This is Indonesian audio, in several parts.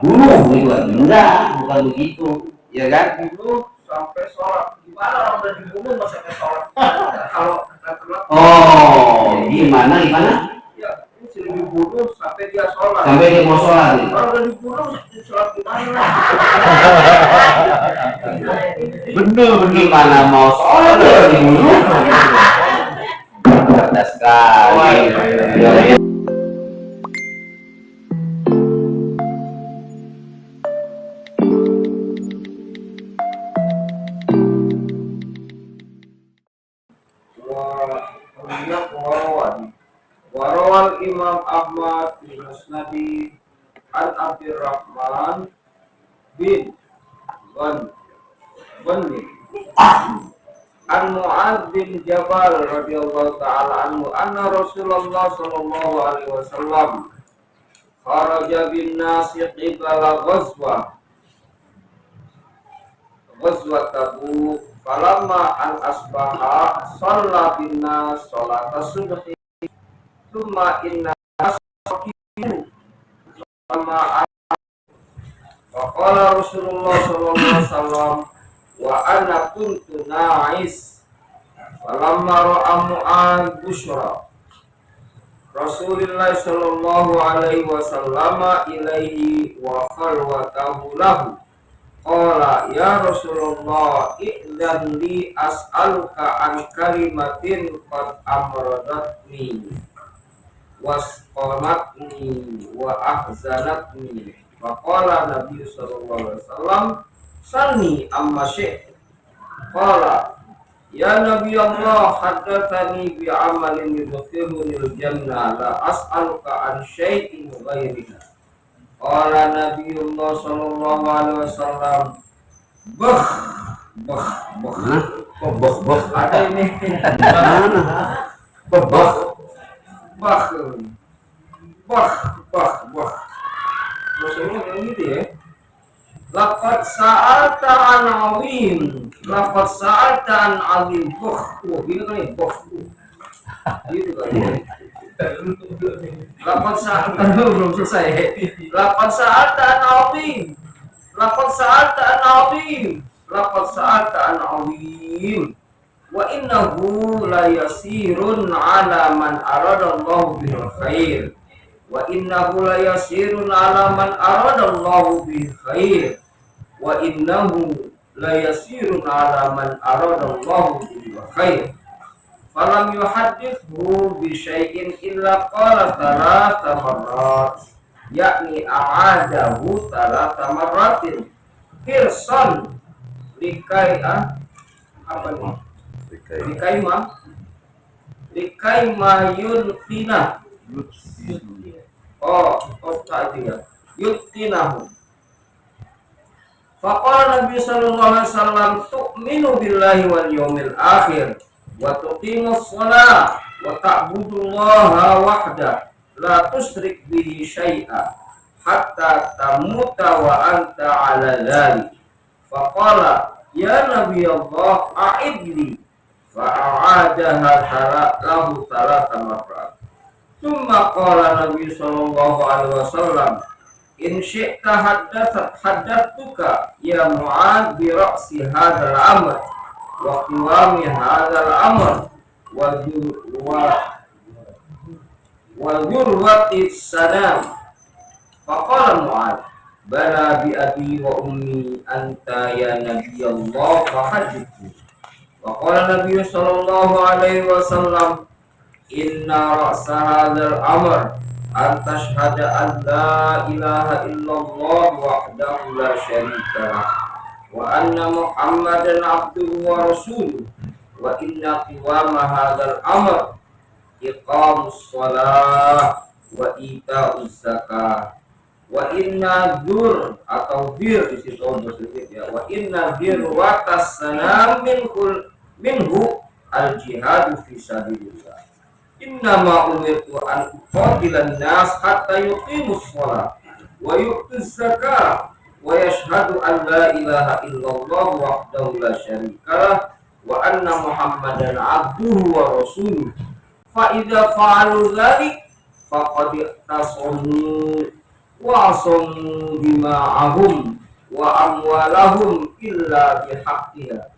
bunuh gitu kan? Enggak, bukan begitu, ya kan? Bunuh sampai sholat. Gimana orang udah dibunuh masa sampai sholat? Kalau Oh, gimana? ya ini sudah dibunuh sampai dia sholat. Sampai dia mau sholat. Kalau udah dibunuh sholat gimana? Bener, gimana mau sholat udah dibunuh? Cerdas sekali. Warawal Imam Ahmad bin Musnadi an Abdurrahman bin Bani an Mu'adz bin Jabal radhiyallahu ta'ala anhu anna Rasulullah sallallahu alaihi wasallam kharaja bin nasi qibala ghazwah Tabuk falamma an asbaha shalla bin nas salat subhi thumma inna asqimu sama faqala Rasulullah sallallahu alaihi wasallam wa ana kuntu na'is falamma ra'a Mu'adz bushra Rasulullah sallallahu alaihi wasallam ilaihi wa khalwatahu lahu qala ya Rasulullah i'lan li as'aluka an kalimatin qad amradatni wasqalatni wa ahzanatni faqala Nabi sallallahu alaihi wasallam salni amma syi'ta qala ya Nabi Allah haddatsani bi amalin yudkhiluni al-jannah la as'aluka an syai'in ghairihi qala Nabiullah sallallahu alaihi wasallam bah ada ini bah maksudnya kayak gitu ya. Laqad sa'alta an azim gini kan ya gitu kan ya. Laqad sa'alta belum selesai. Laqad sa'alta an azim wa innahu la yasirun ala man aradallahu bil khair wa innahu la yasirun ala man aradallahu bil khair wa innahu la yasirun ala man aradallahu bil khair falam yuhaddithu bi syai'in illa qala thalatha marrat yakni a'adahu thalatha marratin hirsan likai apa nih Likaima yuntina tadi ya yutinahu faqala Nabi sallallahu alaihi wasallam tu'minu billahi wal yawmil akhir wa tuqimus shalah wa ta'budullaha wahda la tusyrik bihi syai'a hatta tamuta wa anta ala dzalik faqala ya Nabi Allah a'idli fa'adaha lahu thalatha marrat thumma qala Nabi sallallahu alaihi wasallam in syi'ta haddatsuka ya Mu'adz bi ra'si hadzal amr wa qiwami hadzal amr wa jurwati sanam faqala Mu'adz bala bi abi wa ummi anta ya Nabi Allah fahaddithni wa qala Nabi sallallahu alaihi wasallam inna ra'sa hadzal amr an tashhada an la ilaha illallah wahdahu la syarika lah wa anna Muhammadan abduhu wa rasuluh wa inna qiwama hadzal amr iqamus shalah wa ita'uz zakah wa inna dur atau bir di situ ya wa inna bir watas sanam minhu al jihad fi sabilillah innama umirtu an uqatilan nas hatta yuqimus shalah wa yu'tuz zakah wa yashhadu an la ilaha illallah wahdahu la syarikalah wa anna Muhammadan abduhu wa rasuluh fa idza fa'alu dzalik faqad tasamu wa asamu dima'ahum wa amwalahum illa bihaqqiha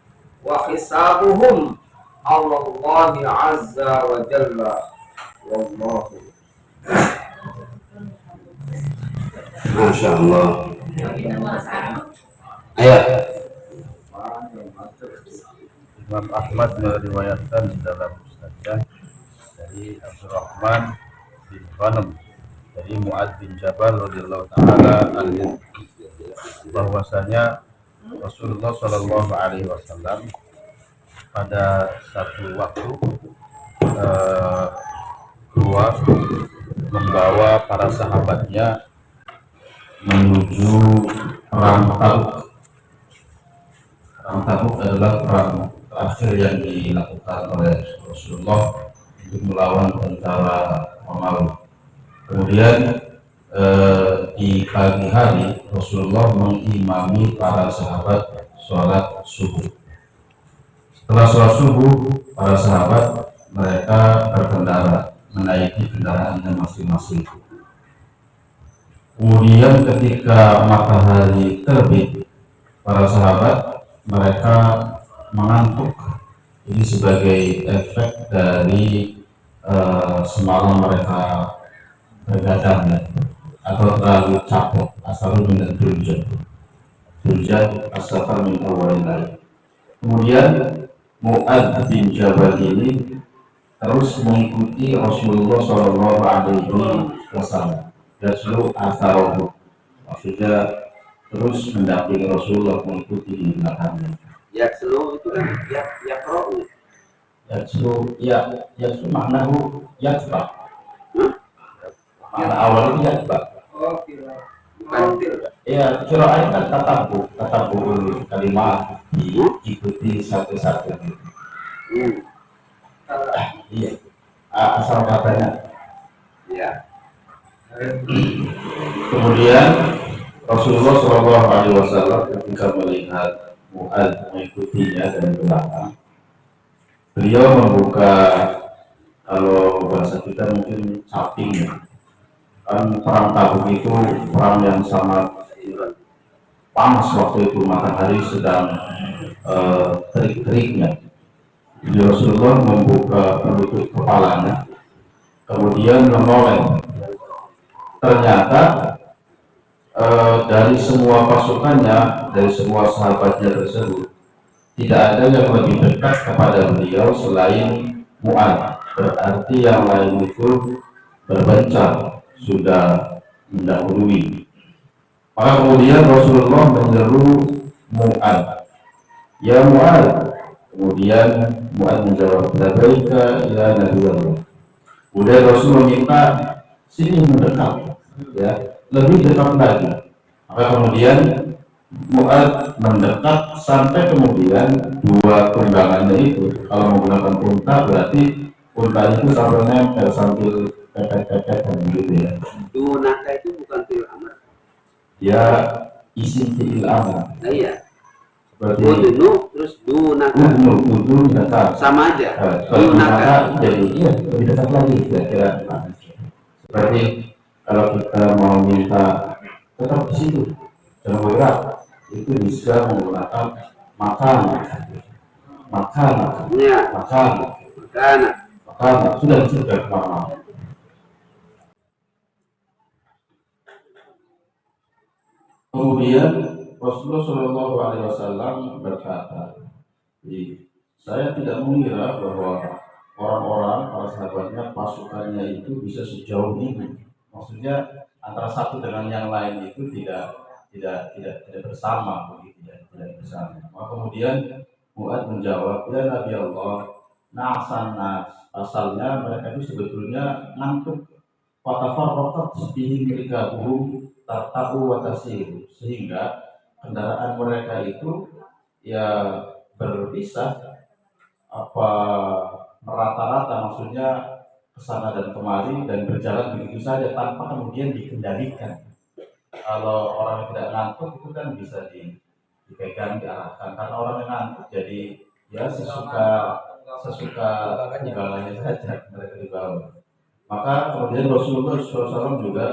wa hisabuhum Allahi azza wa jalla wallahu. Masya Allah. Ayo. Imam Ahmad meriwayatkan dalam musnadnya dari Abdurrahman bin Ghanam dari Mu'adz bin Jabal radhiyallahu taala anhu bahwasanya Rasulullah Shallallahu alaihi wasallam pada satu waktu keluar membawa para sahabatnya Menuju perang Tabuk. Perang Tabuk adalah perang terakhir yang dilakukan oleh Rasulullah untuk melawan tentara Romawi. Kemudian di pagi hari Rasulullah mengimami para sahabat sholat subuh. Setelah sholat subuh, para sahabat mereka berkendara menaiki kendaraannya masing-masing. Kemudian ketika matahari terbit, para sahabat mereka mengantuk. Ini sebagai efek dari semalam mereka bergadang atau terlalu capek. Asal min durjat asal min awalin lain. Kemudian Mu'adz bin Jabal ini terus mengikuti Rasulullah Shallallahu Alaihi Wasallam. Yaslu atharohu, maksudnya terus mendampingi Rasulullah, mengikuti di belakangnya. Yaslu itu kan yaqra'u. Yaslu maknahu yatba. Makna awal itu yatba. Oh, kira. Ya, kirain kan tatabu kalimat diikuti satu-satu. Iya, asal katanya. Ya. Kemudian Rasulullah Shallallahu Alaihi Wasallam ketika melihat Mu'adz mengikutinya dari belakang, beliau membuka, kalau bahasa kita mungkin capingnya. Kan perang Tabuk itu perang yang sangat panas waktu itu, matahari sedang terik-teriknya. Jadi Rasulullah membuka penutup kepalanya, kemudian menoleh. Ternyata dari semua pasukannya, dari semua sahabatnya tersebut, tidak ada yang lebih dekat kepada beliau selain Mu'adz. Berarti yang lain itu berbencar, sudah mendahului. Maka kemudian Rasulullah menyeru Mu'adz, "Ya Mu'adz." Kemudian Mu'adz menjawab, "Labbaika ya Nabi Allah." Kemudian Rasul meminta, "Sini mendekat, ya, lebih dekat lagi." Maka kemudian Mu'adz mendekat sampai kemudian dua tunggangannya itu, kalau menggunakan unta berarti unta itu sambil nempel sambil pepet-pepet begitu ya. Dunaka itu bukan fil amr. Ya, isim fi'il amr. Nah iya. Seperti Dunu terus dunaka. Udun dekat. Sama aja. Kalau Dunaka. dunaka jadi iya lebih dekat lagi kira-kira. Seperti kalau kita mau minta tetap di situ, jangan bergerak, itu bisa menggunakan makan, Ya. makan, sudah dicegah kemana-mana. Kemudian Rasulullah Shallallahu Alaihi Wasallam berkata, saya tidak mengira bahwa orang-orang para sahabatnya pasukannya itu bisa sejauh ini. Maksudnya antara satu dengan yang lain itu tidak bersama begitu ya, tidak bersama. Maka kemudian Mu'adz menjawab, "Ya Nabi Allah, na'san nas." Asalnya mereka itu sebetulnya ngantuk. Fatafarraqat bihi mirkabuhum tartabu wa tasiru, sehingga kendaraan mereka itu ya berpisah, apa merata-rata, maksudnya kesana dan kemari dan berjalan begitu saja tanpa kemudian dikendalikan. Kalau orang yang tidak ngantuk itu kan bisa dipegang, diarahkan. Karena orang yang ngantuk jadi ya sesuka tunggangannya saja mereka dibawa. Maka kemudian Rasulullah SAW juga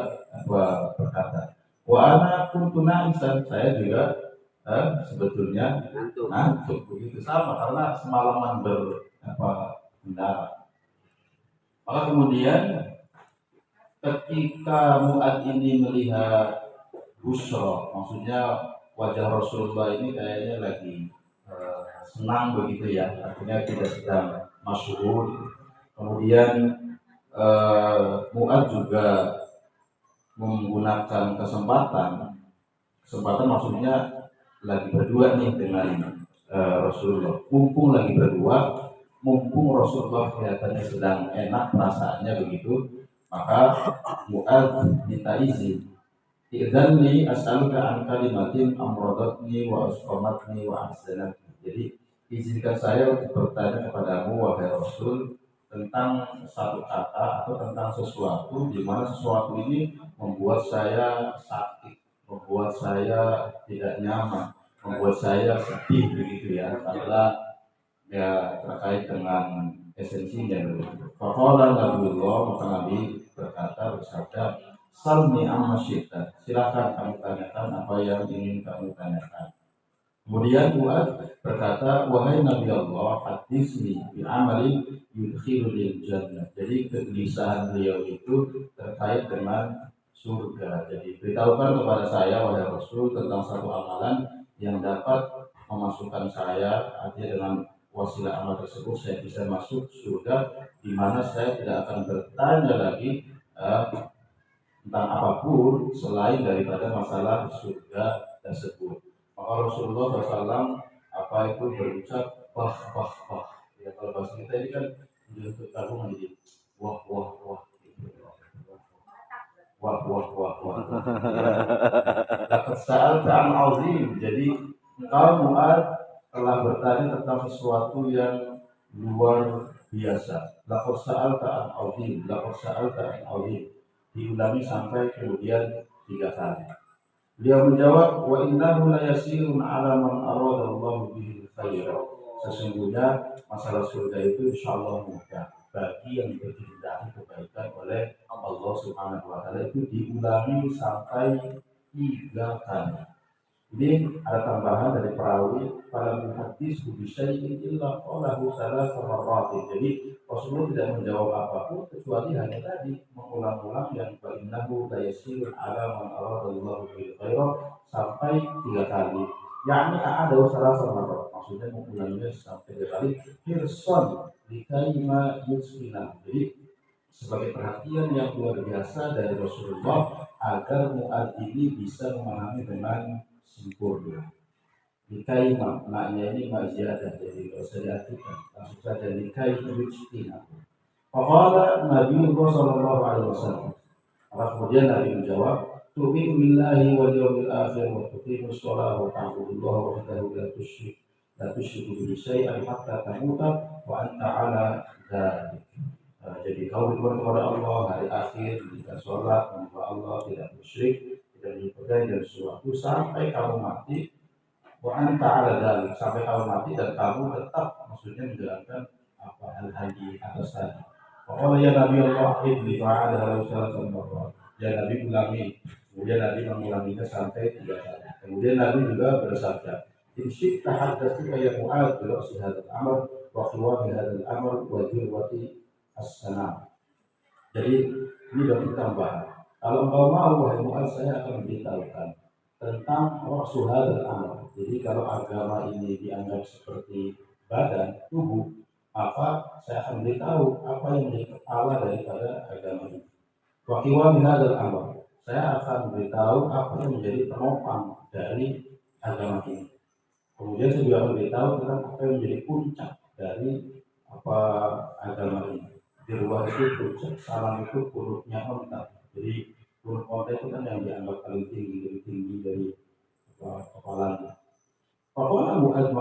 berkata, wa ana kuntu na'isan, saya juga sebetulnya ngantuk. Begitu sama karena semalaman mendarat. Maka kemudian ketika Mu'ad ini melihat busra, maksudnya wajah Rasulullah ini kayaknya lagi senang begitu ya, artinya tidak sedang masyhur. Kemudian Mu'ad juga menggunakan kesempatan maksudnya lagi berdua nih dengan Rasulullah. Mumpung lagi berdua, mumpung Rasulullah kelihatannya sedang enak perasaannya begitu, maka Mu'ad minta izin. Idzanni as'aluka an kalimatin amradatni wa asqamatni wa ahsanatni. Jadi izinkan saya untuk bertanya kepadamu wahai Rasul tentang satu kata atau tentang sesuatu di mana sesuatu ini membuat saya sakit, membuat saya tidak nyaman, membuat saya sedih begitu ya, karena ya terkait dengan esensinya. Faqala Nabiullah, maka Nabi bersabda, salni amma syi'ta, silakan kamu tanyakan apa yang ingin kamu tanyakan. Kemudian Mu'ad berkata, wahai Nabi Allah, hadisni bi amalin yudkhilul jannah. Jadi kegelisahan beliau itu terkait dengan surga. Jadi beritahukan kepada saya wahai Rasul tentang satu amalan yang dapat memasukkan saya, artinya dengan wasilah amal tersebut saya bisa masuk surga, di mana saya tidak akan bertanya lagi tentang apapun selain daripada masalah surga tersebut. Maka Rasulullah SAW berucap wah. Ya, kalau bahasa kita ini kan untuk kagum menjadi wah. Laqad sa'alta an azim. Jadi engkau Mu'ad telah bertanya tentang sesuatu yang luar biasa. Laqad sa'alta an azim. Diulangi sampai kemudian 3 kali. Dia menjawab, wa innahu la yasirun ala man arada Allah bihi khaira. Sesungguhnya masalah surga itu insyaallah mudah bagi yang dikehendaki kebaikan oleh Allah Subhanahu wa taala. Itu diulangi sampai 3 kali. Ini ada tambahan dari perawi, pada hadis bisyai'in illa qalahu salasa marratin. Jadi Rasulullah tidak menjawab apapun kecuali hanya tadi mengulang-ulang yang innahu la yasirun ala man aradallahu bil khaira sampai 3 kali. Yakni ada salasa marrat, maksudnya mengulanginya sampai 3 kali. Hirsan likaima yusmina. Jadi sebagai perhatian yang luar biasa dari Rasulullah agar Mu'ad ini bisa memahami dengan sempurna. Likai maknanya ini maziyadah, jadi kalau saya artikan langsung saja likai yujtina. Faqala Nabi sallallahu alaihi wasallam. Kemudian Nabi menjawab, tu'minu billahi wal yawmil akhir wa tuqimus shalah wa ta'budullaha wahdahu la tusyriku bihi syai'an hatta tamuta wa anta 'ala dzalik. Jadi kau beriman kepada Allah, hari akhir, mendirikan sholat, menyembah Allah, tidak musyrik, tidak dipegang dari sesuatu sampai kamu mati. Wa anta 'ala dzalik, sampai kamu mati dan kamu tetap maksudnya menjalankan hal-hal di atas tadi. Pokoknya ya Nabi Allah ibni fa'ala halau salatan marrat. Ya Nabi ulangi. Kemudian Nabi mengulanginya sampai 3 kali. Kemudian Nabi juga bersabda, in syi'ta haddatsuka ya Mu'ad bi ra'si hadzal amr wa qiwami hadzal amr wa dirwati as-sanam. Jadi ini dari tambahan. Kalau engkau mau wahai Mu'ad, saya akan memberitahukan tentang ra'su hadzal amr. Jadi kalau agama ini dianggap seperti badan, tubuh, maka saya akan beritahu apa yang menjadi kepala daripada agama ini. Wa qiwami hadzal amr. Saya akan beritahu apa yang menjadi penopang dari agama ini. Kemudian saya juga akan beritahu tentang apa yang menjadi puncak dari agama ini. Di luar itu puncak, salam itu punuknya onta. Jadi punuk onta itu kan yang dianggap paling tinggi dari kepalanya. Pokoknya Mu'ad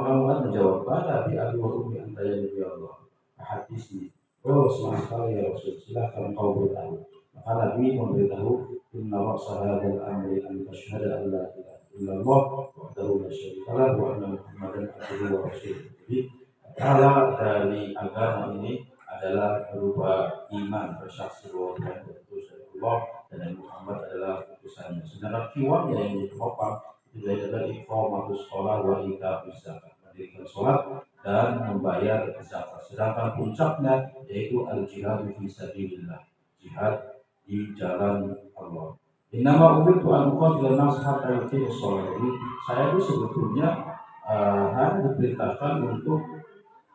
menjawab, bala bi abi wa ummi anta ya Nabi Allah. Hadis ini, oh sekali ya Rasul, silakan kau beritahu. Maka Nabi memberitahu, inna ra'sa hadzal amri an tasyhada an la ilaha illallah wahdahu la syarika lahu wa anna Muhammadan abduhu wa rasuluh. Jadi kepala dari agama ini adalah berupa iman, bersaksi bahwa Tuhan itu Allah dan Nabi Muhammad adalah utusannya. Sedangkan kiwamnya yang ditopang itu adalah iqamatus shalah wa iqamus zakat, mendirikan sholat dan membayar zakat. Sedangkan puncaknya yaitu al-jihad fi sabilillah, jihad di jalan Allah. Innama umirtu an uqatila nas hatta yuqimus shalah. Jadi saya itu sebetulnya hanya diperintahkan untuk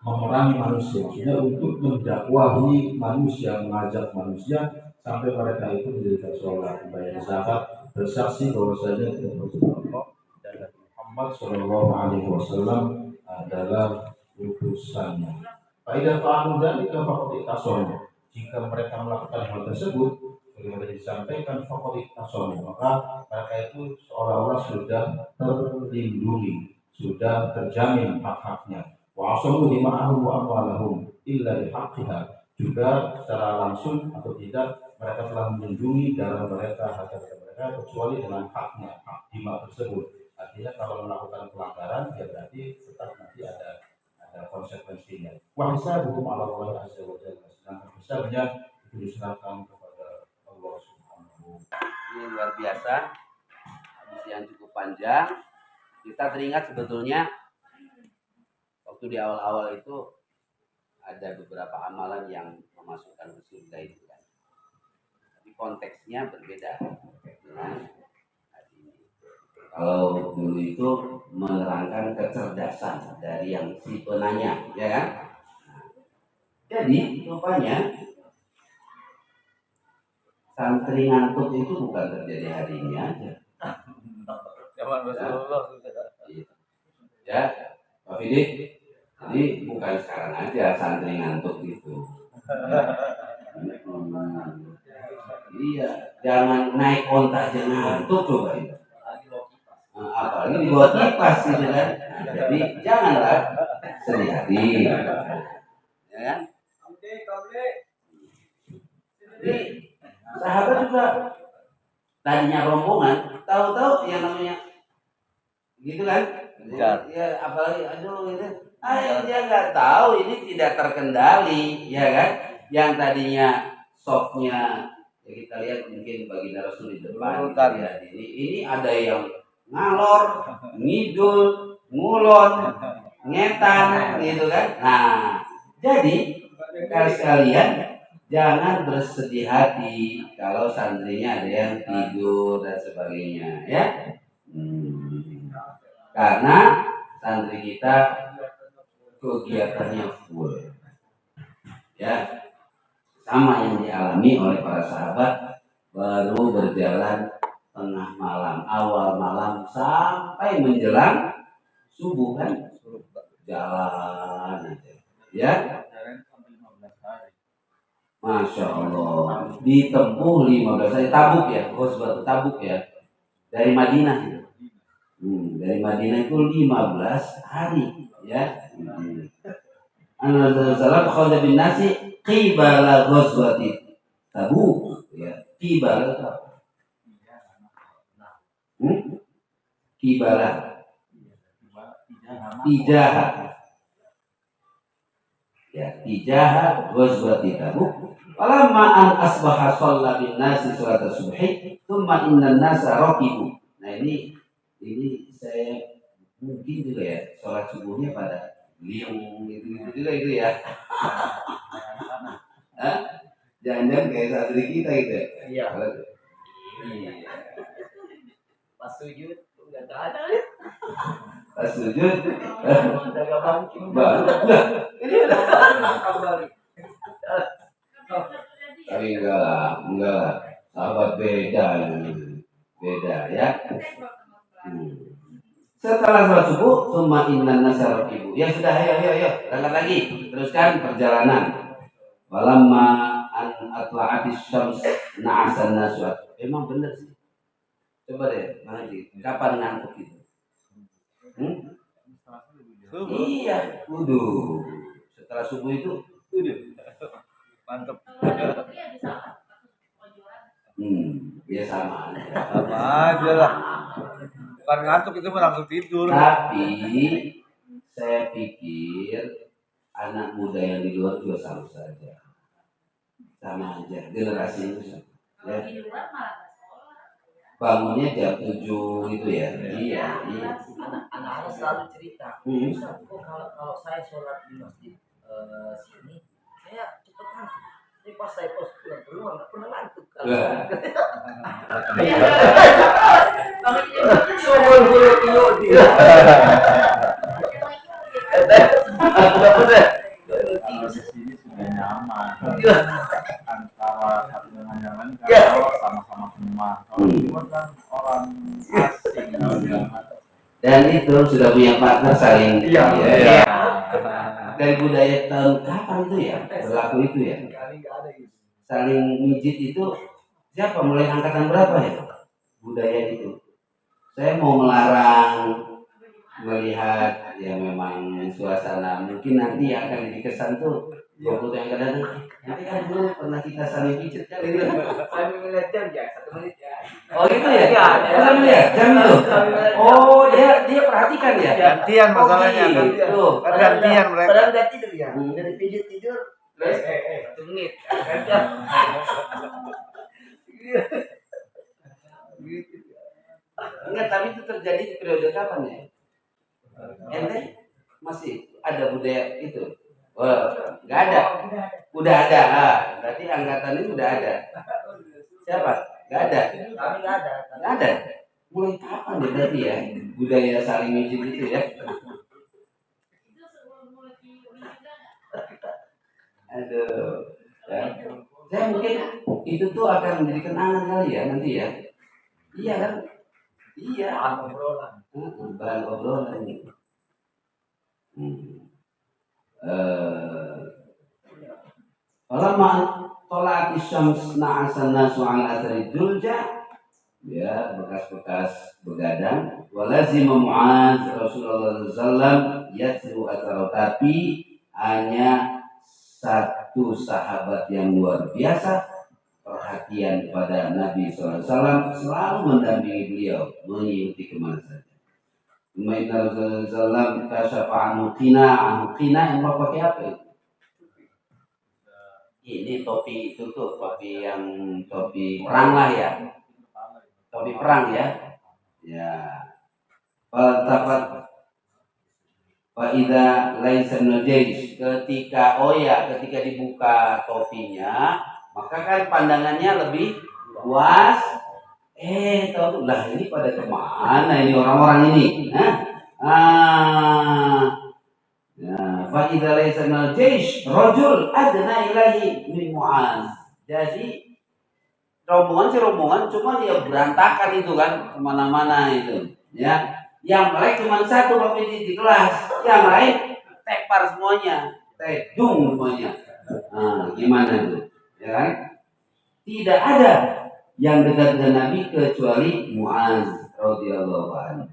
memerangi manusia, maksudnya untuk mendakwahi manusia, mengajak manusia sampai mereka itu mendirikan sholat, membayar zakat, bersaksi bahwasanya tidak bersekutu Allah dan Nabi Muhammad Shallallahu Alaihi Wasallam adalah utusannya. Faidah fa'alu dzalika faqad ittasamu. Jika mereka melakukan hal tersebut, sebagaimana disampaikan faqad ittasamu, maka mereka itu seolah-olah sudah terlindungi, sudah terjamin hak-haknya. Wa asamu dima'ahum wa amwalahum illa bihaqqiha. Juga secara langsung atau tidak mereka telah melindungi darah mereka, harta mereka kecuali dengan haknya, hak dima tersebut. Artinya kalau melakukan pelanggaran ya berarti tetap nanti ada konsekuensinya. Wa hisabuhum 'ala Allah azza wa jalla. Sedangkan hisabnya itu diserahkan kepada Allah Subhanahu. Ini luar biasa, hadis yang cukup panjang. Kita teringat sebetulnya waktu di awal-awal itu ada beberapa amalan yang memasukkan ke surga itu kan. Tapi konteksnya berbeda dengan hadis ini. Kalau dulu itu menerangkan kecerdasan dari yang si penanya, ya kan? Nah, jadi rupanya santri ngantuk itu bukan terjadi hari ini aja. Zaman Rasulullah Ya, Pak Fidik. Jadi bukan sekarang aja santri ngantuk itu. Iya, jangan naik onta aja ngantuk coba itu. Apalagi di bawah kipas gitu kan. Jadi janganlah sedih hati. Ya kan? Jadi sahabat juga tadinya rombongan, tahu-tahu yang namanya gitu kan? Ya apalagi aduh gitu. Dia nggak tahu ini tidak terkendali, ya kan? Yang tadinya softnya ya kita lihat mungkin baginda Rasul di depan gitu ya. Ini ada yang ngalor, ngidul, ngulon, ngetan gitu kan. Nah, jadi sekalian jangan bersedih hati kalau santrinya ada yang tidur dan sebagainya ya. Karena santri kita kegiatannya full ya, sama yang dialami oleh para sahabat. Baru berjalan tengah malam, awal malam sampai menjelang subuh kan jalan aja ya. Masya Allah, ditempuh 15 hari. Tabuk ya, Ghazwat Tabuk ya, dari Madinah. Dari Madinah itu 15 hari ya. Annabi sallallahu alaihi bin nasi qibala ghazwati Tabuk ya. Qibala Qibala Tijaha ya, Tijaha ghazwati Tabuk. Falamma an asbaha shalla bin nasi salat subhi thumma inna nasa raqibu. Nah ini saya mungkin juga ya sholat subuhnya pada liung gitu juga itu ya. Jangan-jangan kayak santri kita gitu ya. Iya. Pas sujud nggak ada ya. Pas sujud jaga bangkit. Ini udah kembali. Tapi enggak lah. Sahabat beda ya. Setelah sholat subuh, summa inna nasar ibu. Ya sudah, ayo, berangkat lagi. Teruskan perjalanan. Walamma an atla'atis syams na'asan naswat. Emang benar sih. Coba deh, nanti kapan ngantuk itu? Iya, wudu. Setelah subuh itu wudu. mantep. Ya sama aja lah. Bukan ngantuk, itu langsung tidur. Tapi saya pikir anak muda yang di luar juga sama saja. Sama aja, generasi itu sama. Ya. Bangunnya jam 7 gitu ya. Iya. Anak-anak selalu cerita. Ustaz, kok kalau saya sholat di masjid sini, saya cepet ngantuk. Ini pas saya pulang nggak pernah ngantuk. Soal boleh iyo dia. Kalau di sini sudah nyaman antara satu dengan yang lain kalau sama-sama semua. Kalau di luar kan orang asing Dan itu sudah punya partner saling Iya. Dari budaya tahun kapan itu ya berlaku itu ya, saling mijit itu siapa, mulai angkatan berapa ya budaya itu. Saya mau melarang melihat ya, memang suasana mungkin nanti akan jadi kesan tuh waktu yang kadang nanti kan dulu pernah kita saling pijit kan itu. Saya melihat jam ya 1 menit ya. Oh gitu ya? Iya, Sambil ya jam itu. Oh dia perhatikan ya. gantian masalahnya Oh, gitu. kan gantian mereka. Padahal udah tidur ya. Dari pijit tidur. 1 menit. Enggak, tapi itu terjadi di periode kapan ya? Ente masih ada budaya itu? Oh, nggak ada. Udah ada. Berarti angkatan ini udah ada. Siapa? Nggak ada. Kami nggak ada. Nggak ada. Mulai kapan ya berarti ya budaya saling mijit itu ya? Aduh. Ya. Saya mungkin itu tuh akan menjadi kenangan kali ya nanti ya. Iya kan? Iya. Bahan obrolan ini. Falamma tola'at syams na'asan nasu 'ala athari dulja, ya bekas-bekas begadang. Walazima Mu'adz Rasulullah sallallahu yatsiru athara, tapi hanya satu sahabat yang luar biasa perhatian pada Nabi SAW, selalu mendampingi beliau, mengikuti kemana saja. Umayyah Rasulullah SAW qina yang mau pakai apa itu? Ini topi itu tuh, topi perang lah ya, topi perang ya. Ya. Faltafat Fa'idha laisa najis, ketika dibuka topinya, maka kan pandangannya lebih luas. Tahu lah ini pada kemana ini orang-orang ini? Fa'idha laisa najis, rajul adna ilahi min Mu'adz. Jadi rombongan cuma dia berantakan itu kan kemana-mana itu, ya. Yang melek cuma satu waktu di kelas, yang lain tepar semuanya, tedung semuanya. Gimana itu? Ya kan? Tidak ada yang dekat dengan Nabi kecuali Mu'adz radhiyallahu anhu.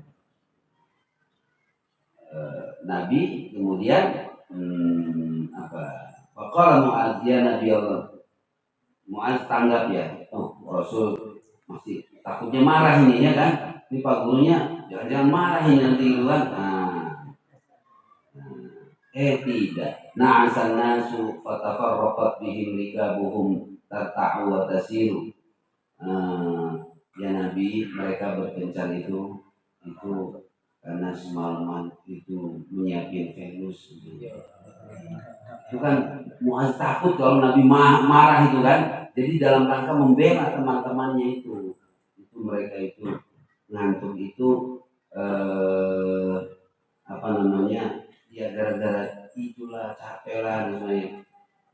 Nabi kemudian Faqala Mu'adz ya Nabi Allah. Mu'adz tanggap ya. Rasul masih takutnya marah ini ya kan? Ini Pak gurunya jangan marah ini nanti gitu kan. Tidak. Na'asan nasu fatafarraqat bihim rikabuhum tarta'u wa tasiru. Ya Nabi, mereka berkencan itu karena semalaman itu menyiapkan Venus. Itu kan Mu'adz takut kalau Nabi marah itu kan. Jadi dalam rangka membela teman-temannya itu mereka itu ngantuk itu ya gara-gara itulah capek lah namanya.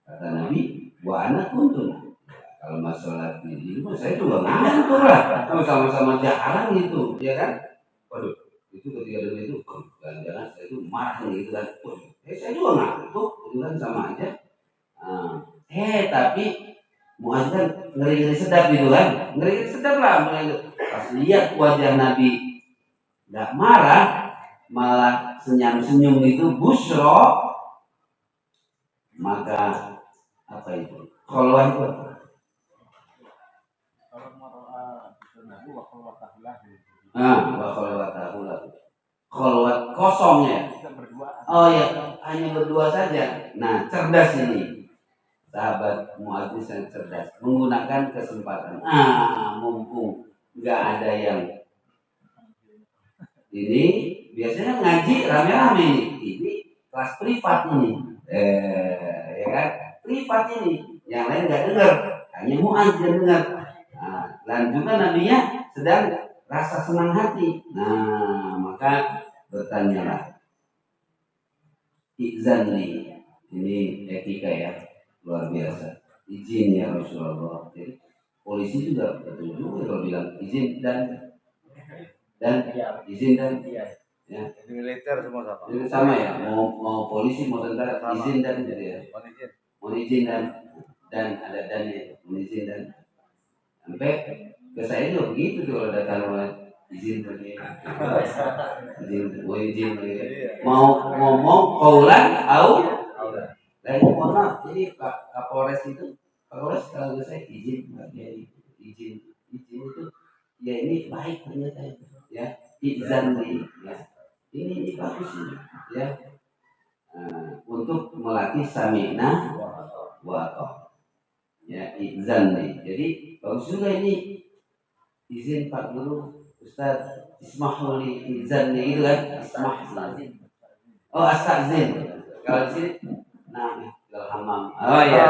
Kata Nabi, wa anak kuntun. Kalau masalah ini saya juga ngantuk lah. Sama-sama jalan gitu, ya kan? Waduh, itu ketika dengar itu, jangan-jangan saya itu marah gitu kan. Saya juga ngantuk, itu kan sama aja. Tapi Mu'adz kan ngeri-ngeri sedap gitu kan. Ngeri-ngeri sedap lah. Pas lihat wajah Nabi nggak marah, malah senyum-senyum itu busro, maka apa itu? Kholwah itu apa? Kholwat kosong ya. Oh ya, hanya berdua saja. Nah, cerdas ini. sahabat Mu'adz yang cerdas, menggunakan kesempatan. Mumpung nggak ada yang ini, biasanya ngaji rame-rame ini kelas privat ini, ya kan, privat ini, yang lain nggak dengar, hanya Mu'adz yang dengar. Dan juga nabinya sedang rasa senang hati. Maka bertanyalah, izan nih, ini etika ya, luar biasa. Izin ya Rasulullah. Jadi polisi juga betul juga kalau bilang izin dan izin dan ya. Militer semua sama. Itu sama ya, mau polisi mau tentara izin dan gitu ya. Mau izin dan ada dan ya, mau izin dan sampai ke saya juga begitu tuh kalau datang oleh izin lagi, izin lagi. Mau ngomong kaulan au lain mohon maaf, jadi Kapolres itu kalau saya izin izin itu ya ini baik ternyata ya izan nih ya ini bagus ini ya untuk melatih sami'na wa ata'na ya izan nih. Jadi bagus juga ini izin Pak Guru Ustaz ismahul li izan nih gitu kan, ismahul oh astazin kalau di sini nah ilhamam oh ya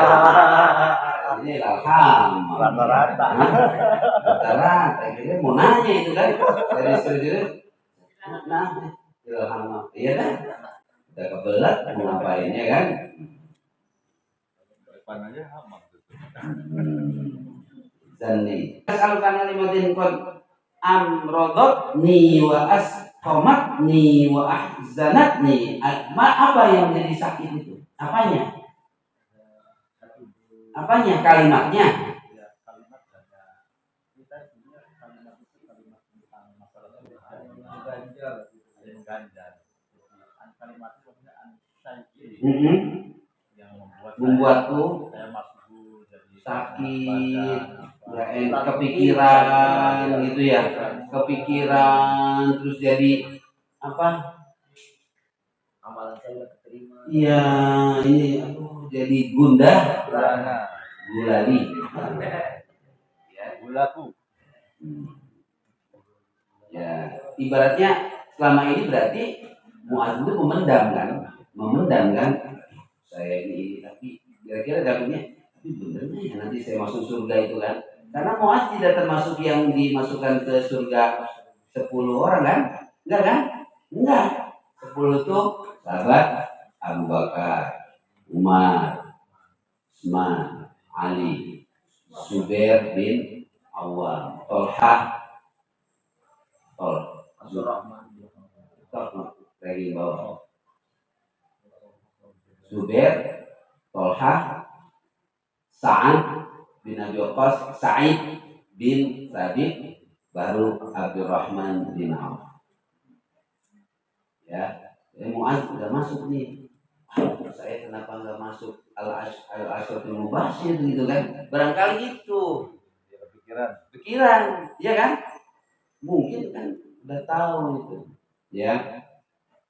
ini ilham Rata-rata. Kayaknya mau nanya itu kan dari sini nah ilhamam iya kan udah kebelat mau ngapain ya kan Depan aja hamam. Zanni kalau kalimatin kon amrodotni wa asqamatni wa ahzanatni apa yang menjadi sakit itu apanya kalimatnya membuatku sakit nggak enak kepikiran gitu ya kepikiran terus jadi apa Amalan saya udah keterima. iya ini jadi gundah gulali ya Gulaku. ya ibaratnya selama ini berarti Mu'adz itu memendam kan saya ini tapi kira-kira dapatnya tapi benernya ya nanti saya masuk surga itu kan karena Mu'adz tidak termasuk yang dimasukkan ke surga 10 orang kan enggak 10 itu sahabat Abu Bakar Umar Utsman Ali Zubair bin Awam Tolha lagi bawah Zubair Tolha Sa'ad bin Abi Waqqas Sa'id bin Thabit baru Abdurrahman bin Auf ya Mu'adz udah masuk nih saya kenapa nggak masuk al-asyratul mubashir gitu kan barangkali itu pikiran ya kan mungkin kan udah tahu itu ya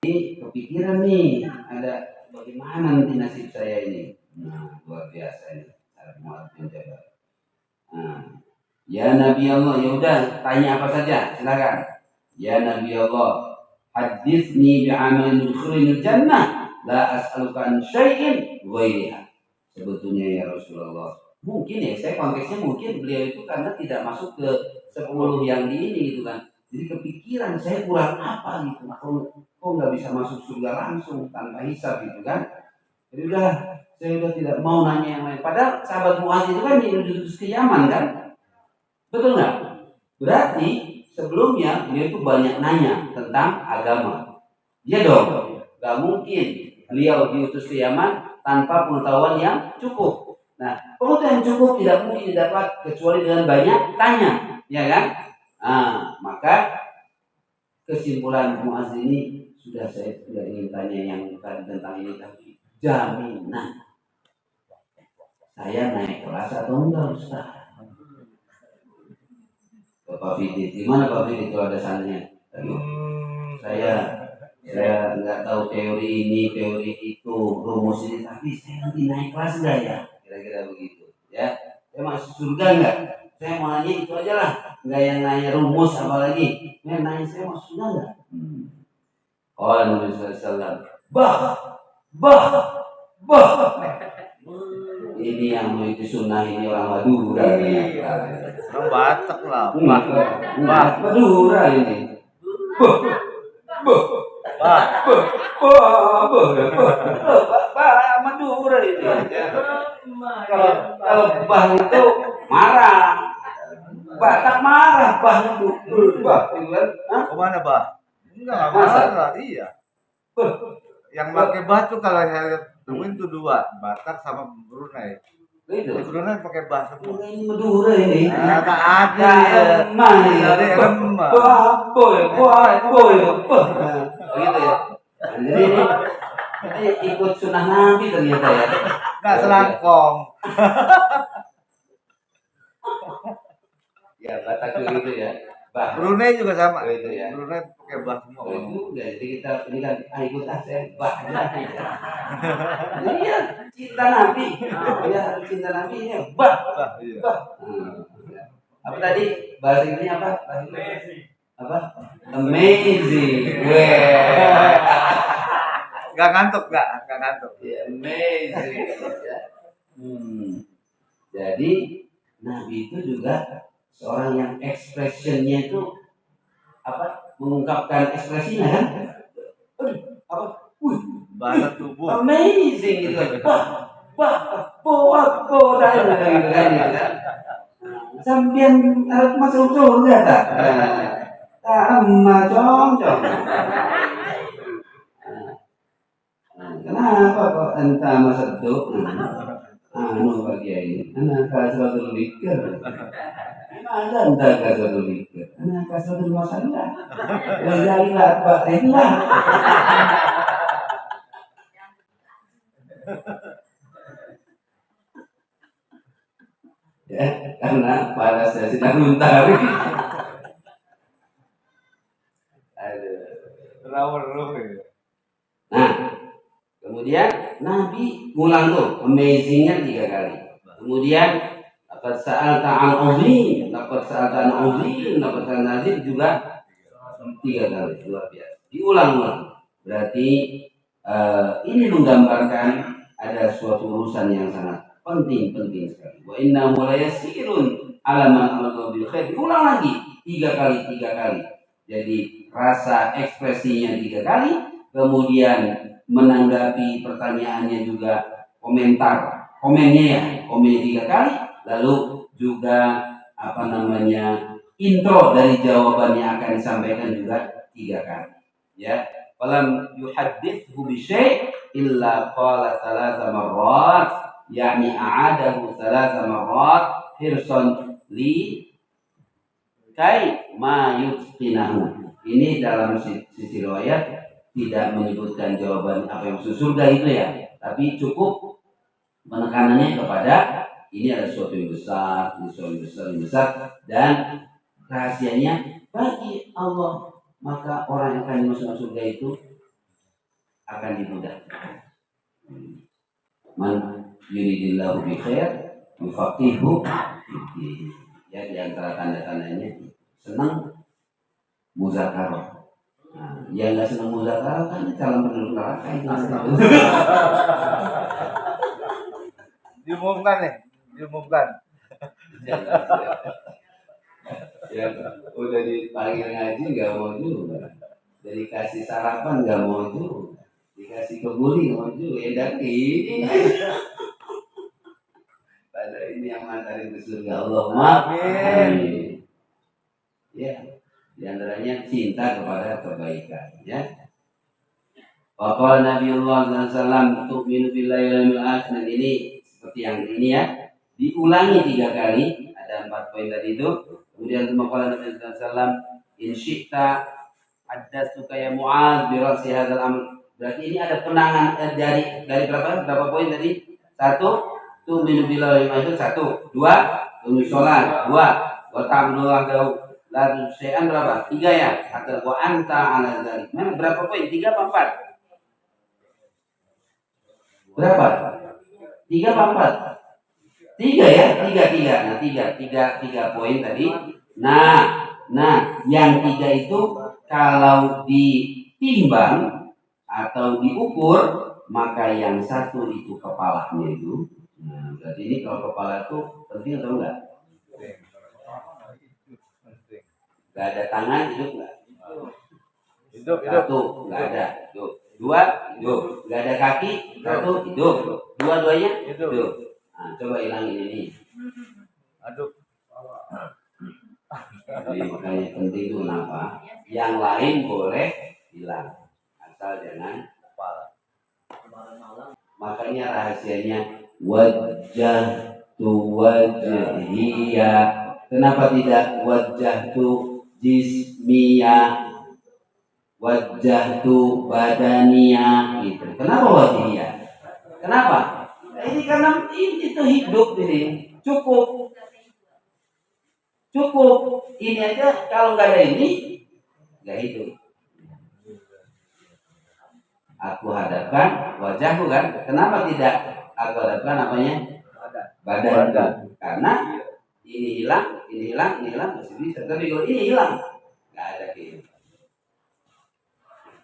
ini kepikiran nih ada bagaimana nanti nasib saya ini luar biasa ini Mu'adz bin Jabal ya Nabi Allah ya udah tanya apa saja silakan ya Nabi Allah haditsni bi'amalin yudkhiluni jannah la as'aluka an syai'in ghairiha sebetulnya ya Rasulullah mungkin ya saya konteksnya mungkin beliau itu karena tidak masuk ke 10 yang di ini gitu kan jadi kepikiran saya kurang apa gitu kok nggak bisa masuk surga langsung tanpa hisab gitu kan jadi udah saya udah tidak mau nanya yang lain padahal sahabat Mu'adz itu kan diutus ke Yaman kan betul nggak berarti sebelumnya beliau itu banyak nanya tentang agama iya dong nggak mungkin beliau diutus ke Yaman tanpa pengetahuan yang cukup nah pengetahuan yang cukup tidak mungkin didapat kecuali dengan banyak tanya ya kan maka kesimpulan Mu'adz ini sudah saya tidak ingin tanya yang tentang ini tapi jaminan saya naik kelas atau enggak Ustaz Bapak Fidit, gimana Pak Fidit kalau ada sananya? Aduh, saya nggak tahu teori ini, teori itu, rumus ini, tapi saya nanti naik kelas enggak ya? Kira-kira masuk surga enggak? Saya mau nanya itu aja lah, enggak yang nanya rumus apalagi. Nanya saya masuk surga enggak? Oh Nabi SAW, bah, ini yang mau itu sunnah ini orang Madura. Orang Batak lah. Madura ini. Madura ini. Kalau bah itu marah, Batak marah bah itu. Bah, Kemana bah? Enggak marah, iya. Yang pakai bah tuh kalau saya temuin tuh dua, Batak sama Brunei. Di Brunei pakai bah semua. Ini Madura ini. Tak ada. Ada lemah. Boy. Begitu ya. Jadi ini ikut sunnah Nabi ternyata ya. Enggak selangkong. Ya Batak gitu ya. Brunei juga sama. Itu ya. Brunei pakai bah semua. Itu ya. Jadi kita ini kan ikut saya bah aja. Iya, cinta Nabi. Ya, cinta Nabi ini bah. Iya. Apa tadi bahasa Inggrisnya apa? Apa? Amazing. Enggak ngantuk. Ya, amazing. Ya. Jadi Nabi itu juga seorang yang ekspresinya itu apa? Mengungkapkan ekspresinya kan? Apa? Bahasa tubuh. Amazing gitu. Gitu kan. Sampian masuk surga tak? Macam. Kenapa kok enta masaduk? Bagi ini, anak kasratul likir. Ada enta kasratul likir, anak kasratul masalah. Wajailah batinlah. Ya, karena pada saya sedang muntah. Nah, kemudian Nabi ngulang tuh amazingnya 3 kali. Kemudian laqad sa'alta an azim, laqad sa'alta juga 3 kali, luar biasa. Diulang-ulang. Berarti ini menggambarkan ada suatu urusan yang sangat penting sekali. Wa innahu layasirun ala man amara bil khair. Diulang lagi 3 kali. Jadi rasa ekspresinya 3 kali, kemudian menanggapi pertanyaannya juga komennya 3 kali, lalu juga intro dari jawaban yang akan disampaikan juga 3 kali. Ya, falam yuhaddithu bi syai' illa qala 3 marrat, yakni a'adahu 3 marrat hirsan li kai ma yutqinahu. Ini dalam sisi riwayat tidak menyebutkan jawaban apa yang masuk surga itu ya, tapi cukup menekanannya kepada ini ada sesuatu yang besar, dan rahasianya bagi Allah, maka orang yang akan masuk surga itu akan dimudahkan. Man yuridillahu bi khair yufaqihu fiddin. Ya, di antara tanda-tandanya senang muzakarah. Nah, yang nggak senang muzakarah kan calon penduduk neraka itu. Diumumkan. Ya, udah dipanggil ngaji nggak mau juga, jadi kasih sarapan nggak mau juga, dikasih kebuli nggak mau juga. Dan ini pada ini yang mantarin ke surga Allah. Amin. Ya, diantaranya cinta kepada kebaikan. Ya. Waqala Nabiullah SAW tu'minu billahi wal yawmil akhir. Dan ini seperti yang ini ya, diulangi 3 kali. Ada 4 poin tadi itu. Kemudian waqala Nabi SAW in syi'ta haddatsuka ya Mu'adz bi ra'si hadzal amr. Berarti ini ada penangan dari berapa poin tadi? 1, tu'minu billahi wal yawmil akhir. 1, 2, tu'minu sholat. 2, wa ta'budu wahdahu la tusyai'an. Berapa? 3 ya. Atau wa anta 'ala dzalik. Mana berapa poin? 3 apa 4? Berapa? 3 apa 4? Tiga ya, tiga. Nah, tiga poin tadi. Nah, yang tiga itu kalau ditimbang atau diukur, maka yang satu itu kepalanya itu. Nah, berarti ini kalau kepala itu penting atau enggak? Enggak ada tangan, hidup enggak? Hidup. Satu, enggak ada. Hidup. Dua, hidup. Enggak ada kaki, satu, hidup. Dua-duanya hidup. Nah, coba hilangin ini. Aduh. Jadi makanya penting itu kenapa? Yang lain boleh hilang, asal jangan kepala. Makanya rahasianya wajah tu wajhiya. Kenapa tidak wajah tu jismiya, wajah tu badaniya gitu? Kenapa wajhiya? Kenapa? Nah, ini karena ini itu hidup ini cukup. Ini aja kalau nggak ada ini nggak hidup. Aku hadapkan wajahku kan. Kenapa tidak aku hadapkan namanya badan? Karena ini hilang, masih bisa. Tapi kalau ini hilang, nggak ada kehidupan.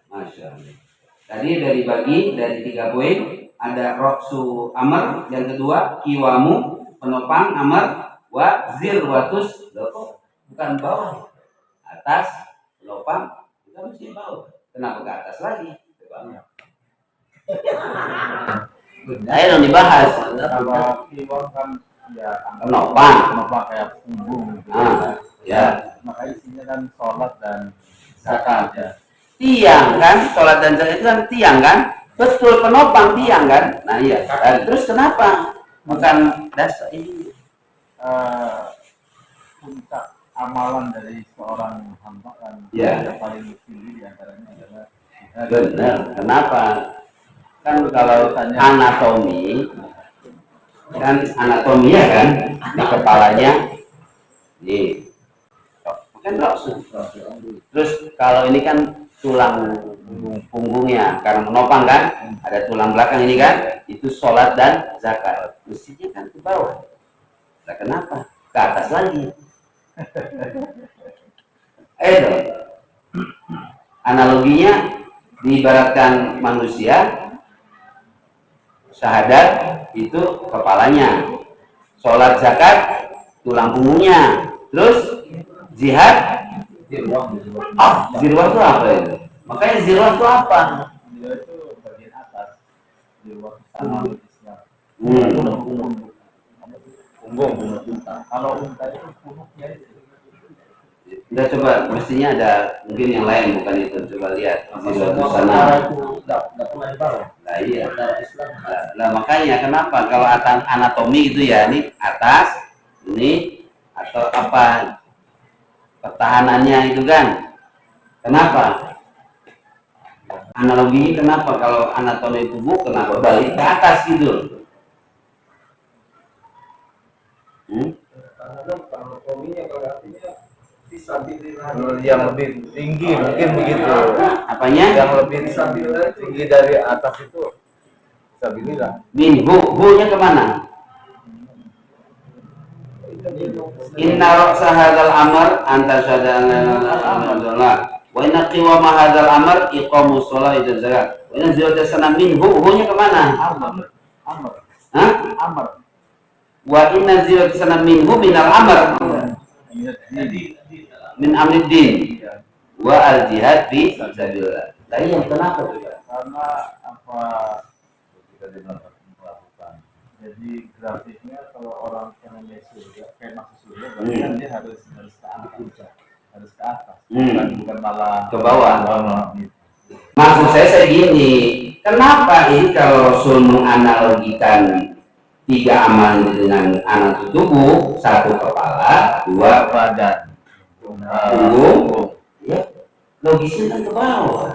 Masya Allah. Tadi dari 3 poin. Ada roksu amar, yang kedua kiwamu penopang amar, wa zirwatus bukan bawah, atas penopang kita mesti bawah. Kenapa ke atas lagi? Ayo dong dibahas. Kalau kiwam kan ya Penopang kayak punggung gitu. Ya. Makanya isinya kan sholat dan zakat ya. Tiang kan, sholat dan zakat itu kan tiang kan? Betul, penopang tiang kan? Nah iya. Terus kenapa? Bukan dasar ini. Puncak amalan dari seorang hamba kan yang paling tinggi diantaranya adalah jihad. Benar. Kenapa? Kan kalau anatomi ya kan di kepalanya nih kan langsung. Terus kalau ini kan tulang punggungnya karena menopang kan ada tulang belakang ini kan itu sholat dan zakat mestinya kan ke bawah. Nah, kenapa ke atas lagi? Analoginya diibaratkan manusia syahadat itu kepalanya, sholat zakat tulang punggungnya, terus jihad zirwah itu apa itu? Makanya zirwah itu apa? Dia itu bagian atas zirwah sama Islam. Punggung. Kalau unta itu punuknya itu. Udah coba, mestinya ada mungkin yang lain bukan itu. Coba lihat zirwah sana. Nah iya. Nah makanya kenapa kalau anatomi itu ya ini atas ini atau apa pertahanannya itu kan? Kenapa? Analoginya kenapa kalau anatomi tubuh kenapa balik ke atas gitu? Yang lebih tinggi mungkin begitu. Apanya? Yang lebih tinggi dari atas itu fisabilillah. Hu-nya kemana? Inna ra'sa hadzal amr anta syadana wa inna qiwama hadzal amr iqamus shalah wa zakat. Wa inna ziyadatan sana hu-nya kemana? Amr. Hah? Amr. Wa inna ziyadatan sana minal amr. Min amriddin wa al jihad fi sabilillah. Tadi yang kenapa tuh? Karena apa kita melakukan. Jadi grafiknya kalau orang pengen surga, kayak masuk surga, berarti kan dia harus ke atas, harus ke atas, bukan malah ke bawah. Maksud saya gini, kenapa ini kalau Rasul menganalogikan 3 amal dengan anak tubuh, 1 kepala, 2 badan, punggung, ya logisnya kan ke bawah,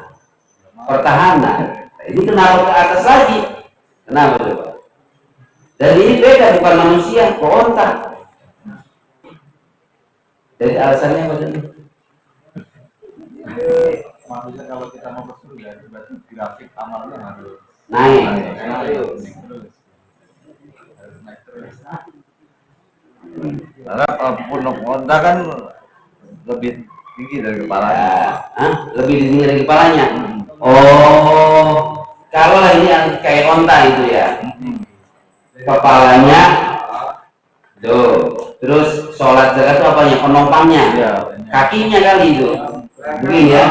pertahanan. Nah, ini kenapa ke atas lagi? Kenapa coba? Dan ini beda, bukan manusia, onta. Jadi alasannya apa tadi? Maksudnya kalau kita mau ke surga, berarti grafik amalnya harus naik. Harus naik terus. Karena kalau punuk onta kan lebih tinggi dari kepalanya. Hah? Lebih tinggi dari kepalanya. Oh, kalau ini yang kayak onta itu ya. Kepalanya tuh, terus sholat zakat itu apanya? Penopangnya, Iya. kakinya kali itu, begini ya.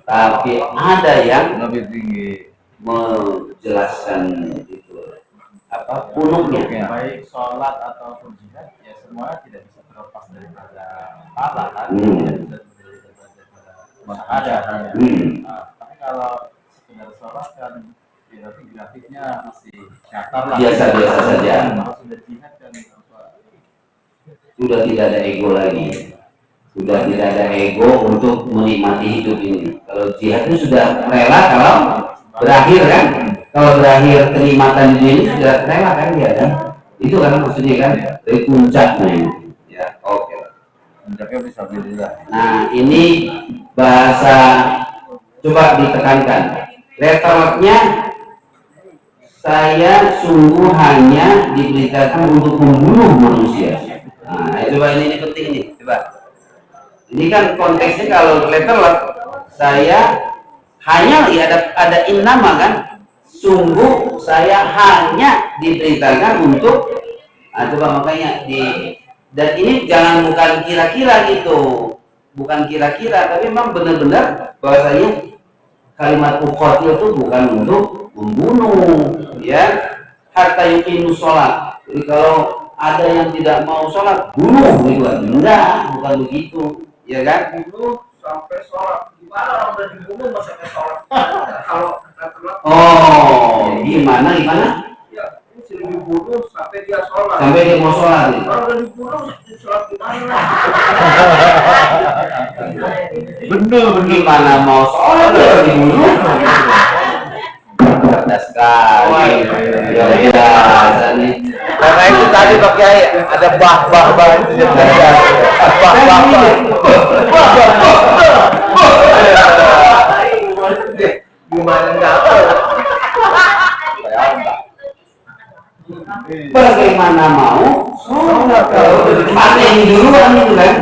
Tapi ada yang Lebih tinggi. menjelaskan itu apa punuknya. Baik sholat ataupun jihad, ya semuanya tidak bisa terlepas daripada pahala kan. Hmm. Tidak bisa daripada ada. Tapi kalau sekedar sholat kan berarti grafiknya masih datar lah. Biasa-biasa saja. Kalau sudah jihad kan apa? Sudah tidak ada ego lagi. Sudah tidak ada ego untuk menikmati hidup ini. Kalau jihad itu sudah rela kalau berakhir kan. Kalau berakhir kenikmatan dunia ini sudah rela kan dia kan. Itu kan maksudnya kan dari puncaknya ini. Ya, oke. Puncaknya bisa bila. Nah, ini bahasa coba ditekankan. Letternya saya sungguh hanya diberitakan untuk membunuh manusia. Nah, coba ini penting nih, coba. Ini kan konteksnya kalau letter saya hanya ada innama kan, sungguh saya hanya diberitakan untuk, nah, coba makanya dan ini jangan bukan kira-kira gitu, bukan kira-kira, tapi memang benar-benar bahwasanya kalimat uqatil itu bukan untuk membunuh, ya, hatta yuqimus sholat. Jadi kalau ada yang tidak mau sholat, bunuh gitu kan? Enggak, bukan begitu, ya kan? Bunuh sampai sholat. Gimana orang udah dibunuh masa sampai sholat? Kalau Oh, gimana? ya, ini sudah dibunuh sampai dia sholat. Sampai dia mau sholat gitu. Kalau udah dibunuh, sholat gimana? Bener, gimana mau sholat dia dibunuh? Cerdas sekali. Ya biasa nih. Karena itu tadi Pak Kiai ada bah itu jadi Gimana enggak? Bagaimana mau sholat kalau udah dipateni duluan itu kan?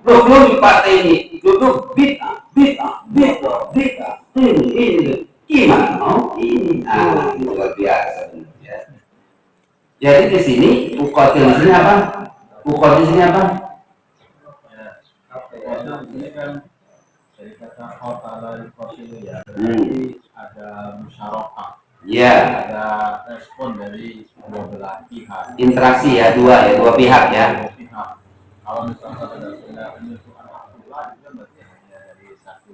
Belum dipateni, duduk bid'ah, ini gimana mau ini? Ah, luar biasa. Ya. Jadi di sini uqatil di sini apa? Uqatil di sini apa? ini kan dari kata qatala yuqatilu ya. Berarti ada musyarakah. Ya. Ada respon dari dua belah pihak. Interaksi ya, dua pihak ya. Dua pihak. Kalau misalnya ada penyusupan Abdullah itu kan berarti hanya dari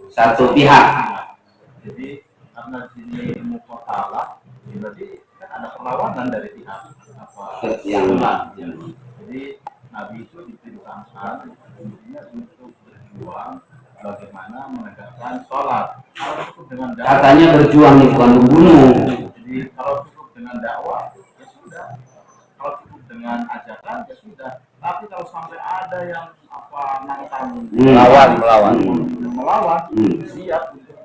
Satu pihak. Jadi karena sini muqatalah, berarti kan ada perlawanan dari pihak apa Yang Jadi Nabi itu diperintahkan intinya untuk berjuang bagaimana menegakkan sholat. Kalau cukup dengan dakwah, katanya berjuang nih bukan membunuh. jadi kalau cukup dengan dakwah ya sudah. Kalau cukup dengan ajakan ya sudah. Tapi kalau sampai ada yang apa nantang melawan, siap untuk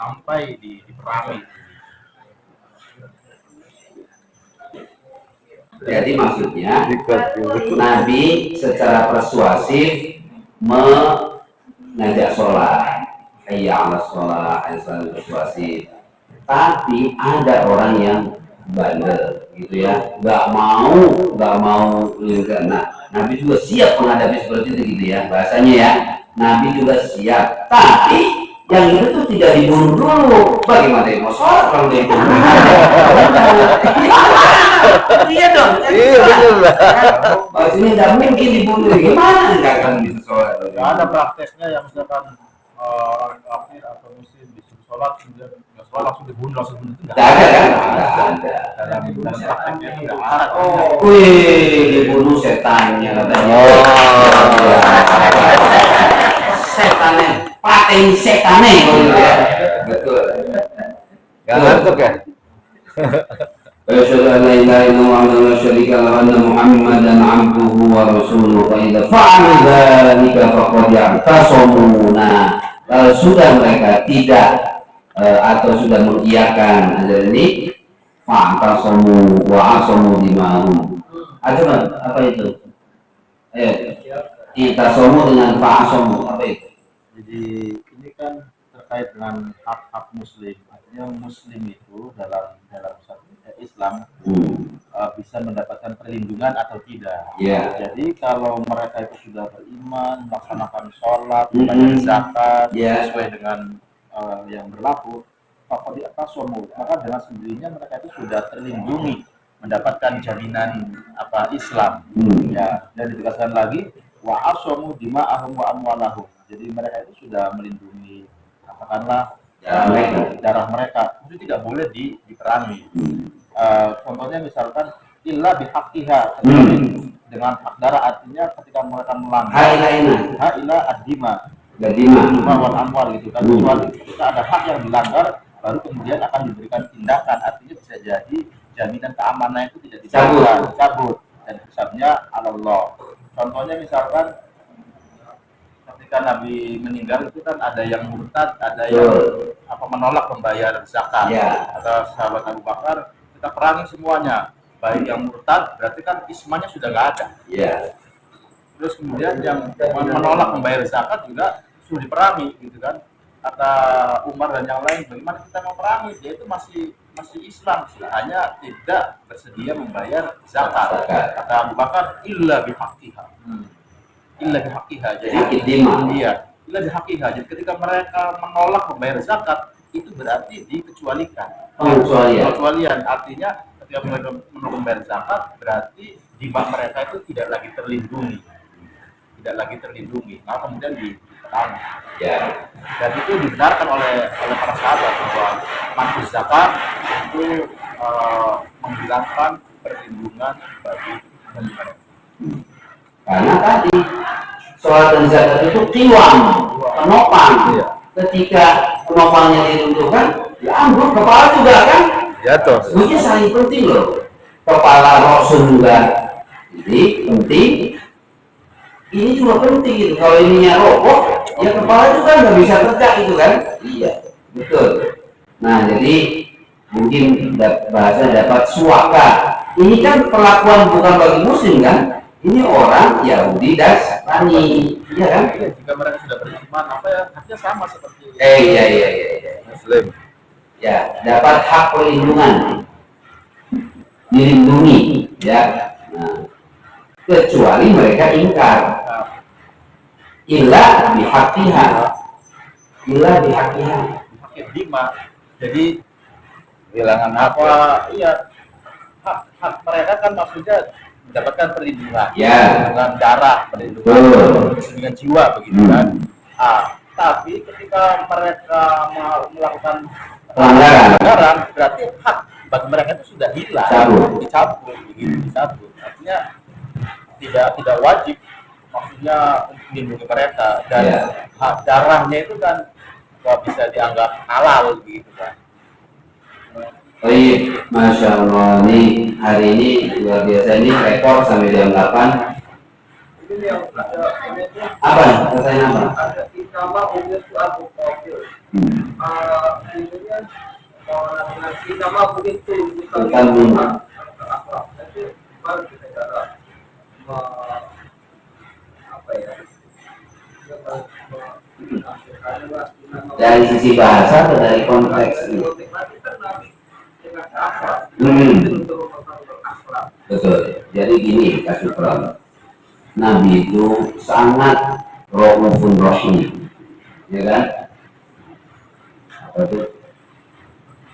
sampai diperangi. Jadi maksudnya Nabi secara persuasif mengajak sholat, hayya 'alas sholat, persuasif. Tapi ada orang yang bandel, gitu ya, nggak mau nah, Nabi juga siap menghadapi seperti itu gitu ya, bahasanya ya. Nabi juga siap, tapi yang itu tuh tidak dibunuh dulu. Bagaimana dia mau sholat kalau dia dibunuh? Iya dong. Iya betul lah. Maksudnya nggak mungkin dibunuh. Gimana nggak akan bisa sholat? Nggak ada prakteknya yang misalkan orang kafir atau muslim disuruh sholat kemudian nggak sholat langsung dibunuh itu nggak Nggak ada kan? Nggak ada. dalam prakteknya itu nggak ada. Wih, dibunuh setannya katanya. Setannya, paten setannya kalau gitu ya. Betul. Nggak ngantuk ya? أشهد أن لا إله إلا الله وحده لا شريك له وأن محمدا عبده ورسوله فإذا فعلوا ذلك فقد اعتصموا. Kalau sudah mereka tidak atau sudah mengiyakan ajaran ini, fa'tasamu wa asamu dimahum. Apa itu? Itasomu dengan fa'asomu, apa itu? Jadi ini kan terkait dengan hak-hak muslim. Artinya muslim itu dalam Islam bisa mendapatkan perlindungan atau tidak. Ya. Jadi kalau mereka itu sudah beriman, melaksanakan sholat, membayar zakat sesuai dengan yang berlaku, maka dengan sendirinya mereka itu sudah terlindungi, mendapatkan jaminan Islam. Ya, dan ditegaskan lagi wa asomu dima'ahum wa amwalahum. Jadi mereka itu sudah melindungi katakanlah darah mereka itu tidak boleh diperangi. Contohnya misalkan illa bihaqqiha, dengan hak darah, artinya ketika mereka melanggar haila ad-dima wal amwal gitu kan. Kecuali ketika ada hak yang dilanggar baru kemudian akan diberikan tindakan, artinya bisa jadi jaminan keamanan itu tidak dicabut dan hisabnya Allah. Contohnya misalkan ketika Nabi meninggal itu kan ada yang murtad, ada yang menolak membayar zakat. Atau sahabat Abu Bakar, kita perangi semuanya, baik yang murtad berarti kan ismanya sudah nggak ada. Terus kemudian yang menolak membayar zakat juga sudah diperangi gitu kan. Kata Umar dan yang lain, bagaimana kita mau perangi, dia itu masih Islam, hanya tidak bersedia membayar zakat. Kata Abu Bakar, illa bihaqqiha. Jadi illa bihaqqiha. Jadi ketika mereka menolak membayar zakat, itu berarti dikecualikan. Pengecualian artinya ketika mereka menolak membayar zakat, berarti dima mereka itu tidak lagi terlindungi. Maka kemudian diperangi. Dan itu dibenarkan oleh para sahabat bahwa manfaat zakat itu menghilangkan perlindungan bagi mereka. Karena tadi sholat dan zakat itu qiwam, penopang. Ketika penopangnya diruntuhkan, diambil kepala juga kan? Ini saling penting loh. Kepala Rasul juga, jadi penting. Ini juga penting gitu. Kalau ininya roboh, ya kepala juga nggak bisa tegak gitu kan? Iya, betul. Nah, jadi mungkin bahasa dapat suaka. Ini kan perlakuan bukan bagi muslim kan? Ini orang Yahudi dan Nasrani, iya kan? Jika mereka sudah beriman, haknya sama seperti iya. Muslim. Ya, dapat hak perlindungan, dilindungi, ya. Nah, kecuali mereka ingkar. Illa bihaqqiha. Jadi kehilangan hak mereka kan maksudnya mendapatkan perlindungan, perlindungan darah, perlindungan jiwa begitu kan. Tapi ketika mereka melakukan pelanggaran, berarti hak bagi mereka itu sudah hilang, dicabut. Artinya tidak wajib, maksudnya untuk melindungi mereka, dan hak darahnya itu kan bisa dianggap halal gitu kan. Baik, Masya Allah, nih hari ini luar biasa, ini rekor sampai jam 8. Apa? Pertanyaan apa? Ada nama umur suatu profil. Nama begitu Tentang bunga. Dari sisi bahasa atau dari konteks ini? Betul. Jadi gini, kasih peran. Nabi itu sangat raufun rahim, ya kan? Apa itu?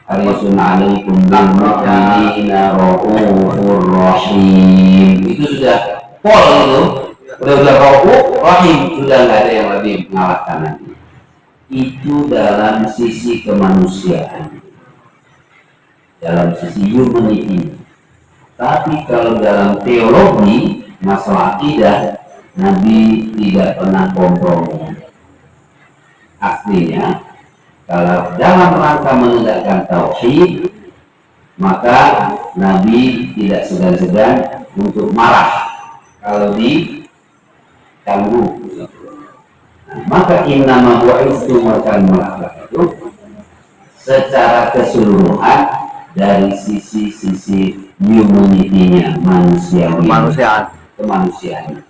Harisun alaikum bil mu'minina raufur rahim. Itu sudah pol itu. Udah raufur rahim, sudah nggak ada yang lebih mengalahkan Nabi. Itu dalam sisi kemanusiaan, dalam sisi humanity. Tapi kalau dalam teologi, masalah akidah, Nabi tidak pernah kompromi. Aslinya, kalau dalam rangka menegakkan tauhid, maka Nabi tidak segan-segan untuk marah kalau diganggu. Nah, maka innama bu'istu maka itu secara keseluruhan dari sisi humanity-nya, kemanusiaan.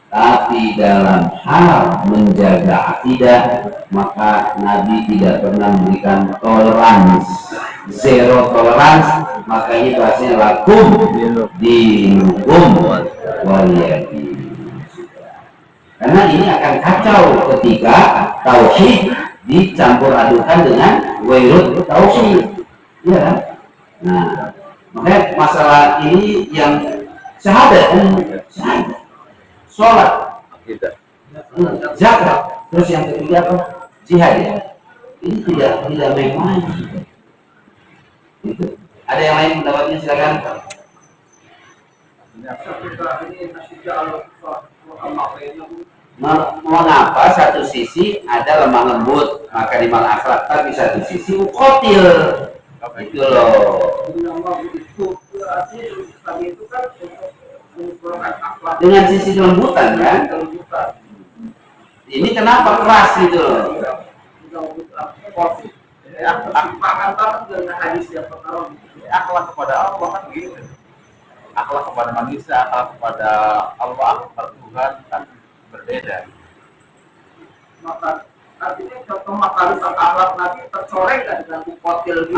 Tapi dalam hal menjaga akidah, maka Nabi tidak pernah memberikan toleransi, zero toleransi. Makanya bahasanya lakum dinukum waliyadin. Karena ini akan kacau ketika tauhid dicampur adukan dengan wairut tauhid, ya kan? Nah, makanya masalah ini yang syahadat, sholat, zakat, terus yang ketiga apa? Jihad, ya. Ini tidak main-main. Itu. Ada yang lain pendapatnya, silakan. Mengapa satu sisi ada lemah lembut makarimal akhlak, tapi satu sisi ukotil, itu loh. Dengan sisi kelembutan kan? Ini kenapa keras gitu loh? Akhlak kepada Allah kan begitu. Akhlak kepada manusia, akhlak kepada Allah, kepada Tuhan kan berbeda. Maka artinya contoh makarimat akhlak Nabi tercoreng kan dengan ukotil gitu.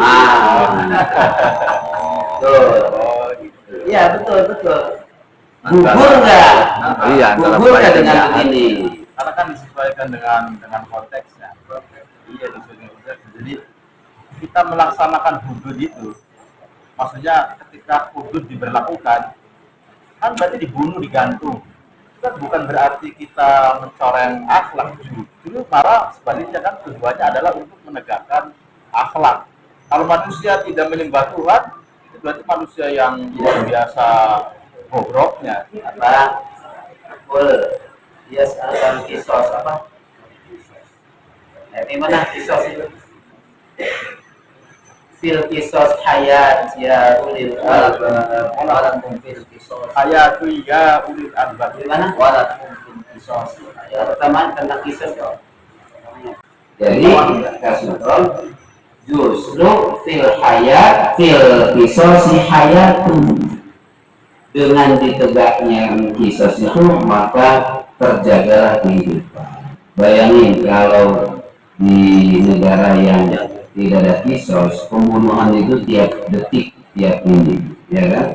Betul. Iya betul. Gugur nggak? Iya, gugur nggak dengan begini? Karena kan disesuaikan dengan konteksnya. Iya, disesuaikan konteks. Jadi kita melaksanakan hudud itu, maksudnya ketika hudud diberlakukan, kan berarti dibunuh, digantung. Itu kan bukan berarti kita mencoreng akhlak, justru malah sebaliknya kan tujuannya adalah untuk menegakkan akhlak. Kalau manusia tidak menyembah Tuhan, itu berarti manusia yang luar biasa bobroknya. Apa? Dia sekarang kisos apa? Ini mana kisos itu? Fil kisos hayat ya ulil albab. Walakum fil kisos Hayatu ya ulil albab. Gimana? Walakum fil kisos. Ya, pertama tentang kisos. Jadi kasutron justru fil kisos hayatun. Dengan ditegaknya kisos itu maka terjagalah kehidupan. Bayangin kalau di negara yang tidak ada kisos, pembunuhan itu tiap detik, tiap menit, ya kan?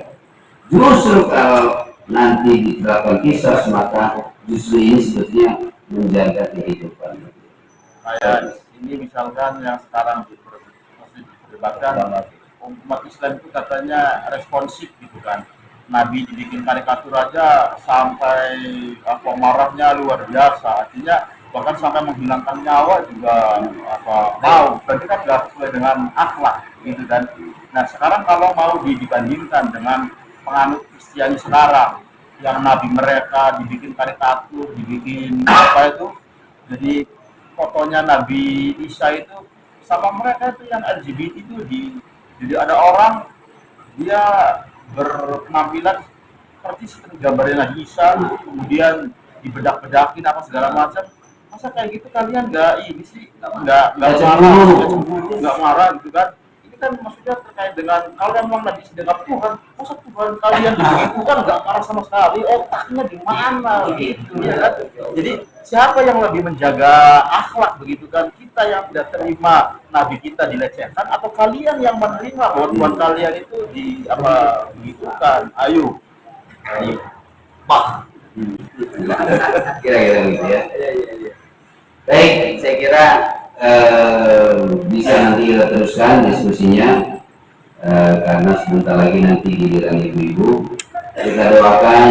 Justru kalau nanti diterapkan kisos, maka justru ini sebetulnya menjaga kehidupan. Kayak ini misalkan yang sekarang diperdebatkan, umat Islam itu katanya responsif gitu kan. Nabi dibikin karikatur aja sampai marahnya luar biasa, artinya bahkan sampai menghilangkan nyawa juga mau, berarti kan nggak sesuai dengan akhlak gitu kan. Nah sekarang kalau mau dibandingkan dengan penganut Kristiani sekarang, yang Nabi mereka dibikin karikatur, dibikin jadi fotonya Nabi Isa itu sama mereka itu yang LGBT itu jadi ada orang dia berpenampilan seperti gambarnya Nabi Isa, kemudian dibedak-bedakin apa segala macam. Masa kayak gitu kalian nggak ini sih, nggak cemburu, nggak marah gitu kan? Ini kan maksudnya terkait dengan kalau memang Nabi sedang Tuhan, masa Tuhan kalian begitu kan nggak marah sama sekali? Otaknya di mana gitu ya kan? Jadi siapa yang lebih menjaga akhlak begitu kan? Kita yang tidak terima Nabi kita dilecehkan, atau kalian yang menerima bahwa Tuhan kalian itu begitukan? Ayo, bah. Kira-kira gitu ya. Baik, saya kira bisa nanti kita teruskan diskusinya karena sebentar lagi nanti giliran ibu-ibu. Kita doakan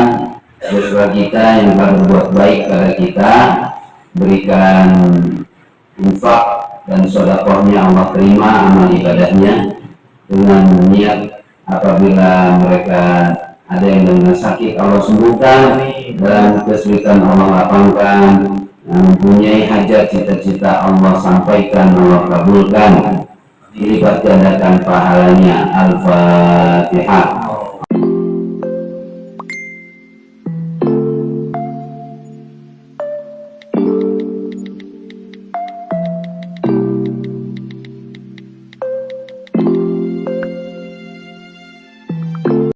saudara kita yang telah berbuat baik pada kita, berikan infak dan sedekahnya Allah terima amal ibadahnya, dengan niat apabila mereka ada yang dengan sakit Allah sembuhkan, dan kesulitan Allah lapangkan, yang mempunyai hajat cita-cita Allah sampaikan, Allah kabulkan, dilipat gandakan pahalanya. Al-Fatihah.